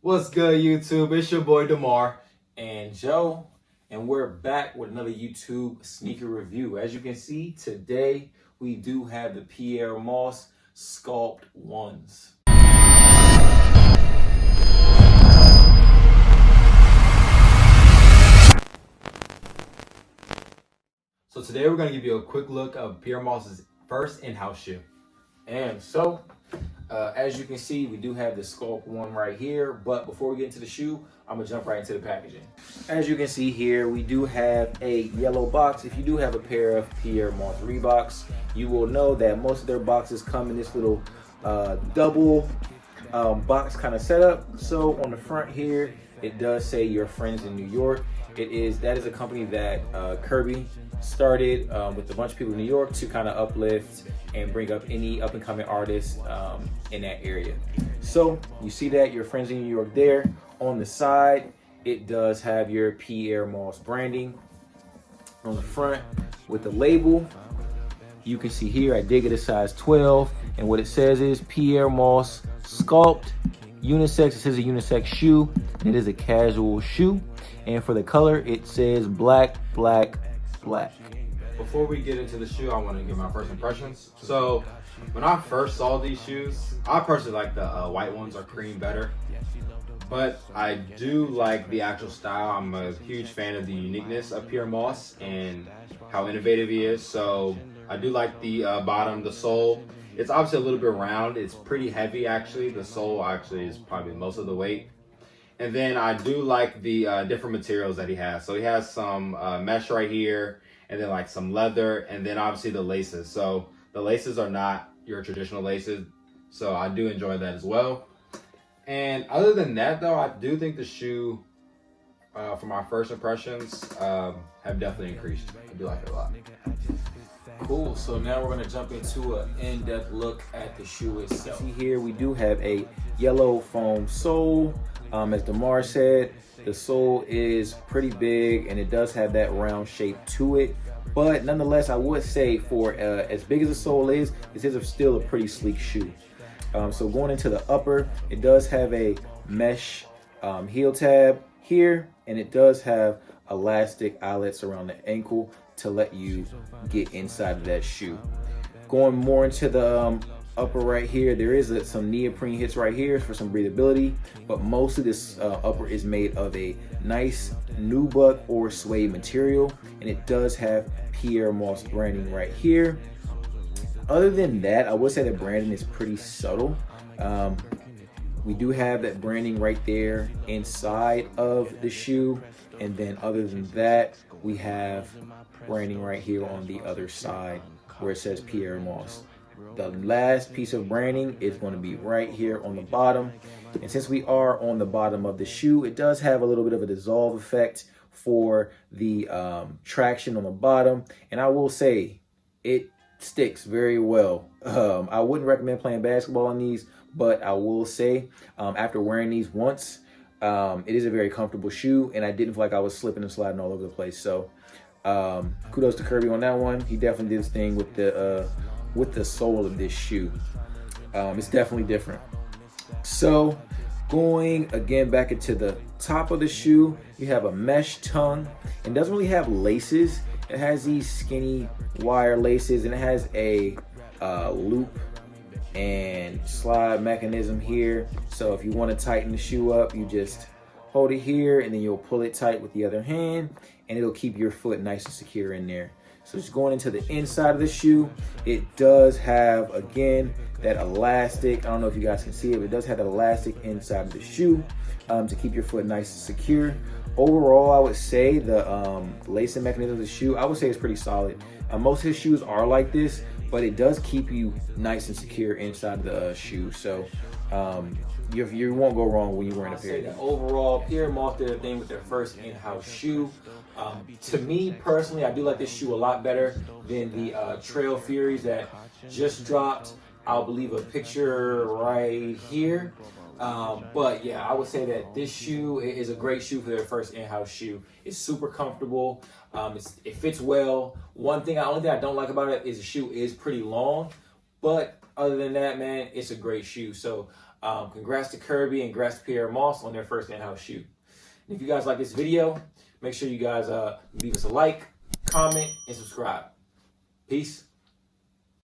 What's good, YouTube? It's your boy Demar. And Joe, and we're back with another YouTube sneaker review. As you can see, today we do have the Pyer Moss Sculpt ones. So today we're going to give you a quick look of Pyer Moss's first in-house shoe. And so, as you can see, we do have the Sculpt one right here. But before we get into the shoe, I'm gonna jump right into the packaging. As you can see here, we do have a yellow box. If you do have a pair of Pyer Moss Reeboks, you will know that most of their boxes come in this little double box kind of setup. So on the front here, it does say "Your Friends in New York." That is a company that Kirby started with a bunch of people in New York to kind of uplift and bring up any up and coming artists in that area. So you see that "Your Friends in New York" there. On the side, it does have your Pyer Moss branding. On the front with the label, you can see here I did get a size 12, and what it says is Pyer Moss Sculpt unisex. It says a unisex shoe. It is a casual shoe, and for the color it says black, black, black. Before we get into the shoe, I want to give my first impressions. So when I first saw these shoes, I personally like the white ones or cream better. But I do like the actual style. I'm a huge fan of the uniqueness of Pyer Moss and how innovative he is. So I do like the bottom, the sole. It's obviously a little bit round. It's pretty heavy actually. The sole actually is probably most of the weight. And then I do like the different materials that he has. So he has some mesh right here, and then like some leather, and then obviously the laces. So the laces are not your traditional laces. So I do enjoy that as well. And other than that, though, I do think the shoe, for my first impressions, have definitely increased. I do like it a lot. Cool, so now we're gonna jump into an in-depth look at the shoe itself. See here, we do have a yellow foam sole. As Demar said, the sole is pretty big and it does have that round shape to it. But nonetheless, I would say for as big as the sole is, this is still a pretty sleek shoe. So going into the upper, it does have a mesh heel tab here, and it does have elastic eyelets around the ankle to let you get inside of that shoe. Going more into the upper right here, there is some neoprene hits right here for some breathability, but most of this upper is made of a nice nubuck or suede material, and it does have Pyer Moss branding right here. Other than that, I would say the branding is pretty subtle. We do have that branding right there inside of the shoe, and then other than that, we have branding right here on the other side where it says Pyer Moss. The last piece of branding is going to be right here on the bottom, and since we are on the bottom of the shoe, it does have a little bit of a dissolve effect for the traction on the bottom, and I will say it sticks very well. I wouldn't recommend playing basketball on these, but I will say after wearing these once, it is a very comfortable shoe, and I didn't feel like I was slipping and sliding all over the place. So kudos to Kirby on that one. He definitely did his thing with the sole of this shoe. It's definitely different. So going again back into the top of the shoe, you have a mesh tongue. It doesn't really have laces. It has these skinny wire laces, and it has a loop and slide mechanism here. So if you want to tighten the shoe up, you just hold it here, and then you'll pull it tight with the other hand, and it'll keep your foot nice and secure in there. So just going into the inside of the shoe, it does have, again, that elastic. I don't know if you guys can see it, but it does have that elastic inside of the shoe to keep your foot nice and secure. Overall, I would say the lacing mechanism of the shoe, I would say it's pretty solid. Most of his shoes are like this, but it does keep you nice and secure inside the shoe. So you won't go wrong when you're wearing a pair of these. Overall, Pyer Moss did a thing with their first in-house shoe. To me personally, I do like this shoe a lot better than the Trail Furies that just dropped. I'll leave a picture right here. But yeah, I would say that this shoe is a great shoe for their first in-house shoe. It's super comfortable. It fits well. Only thing I don't like about it is the shoe is pretty long, but other than that, man, it's a great shoe. So Congrats to Kirby and congrats to Pyer Moss on their first in-house shoe. And if you guys like this video, make sure you guys leave us a like, comment, and subscribe. Peace.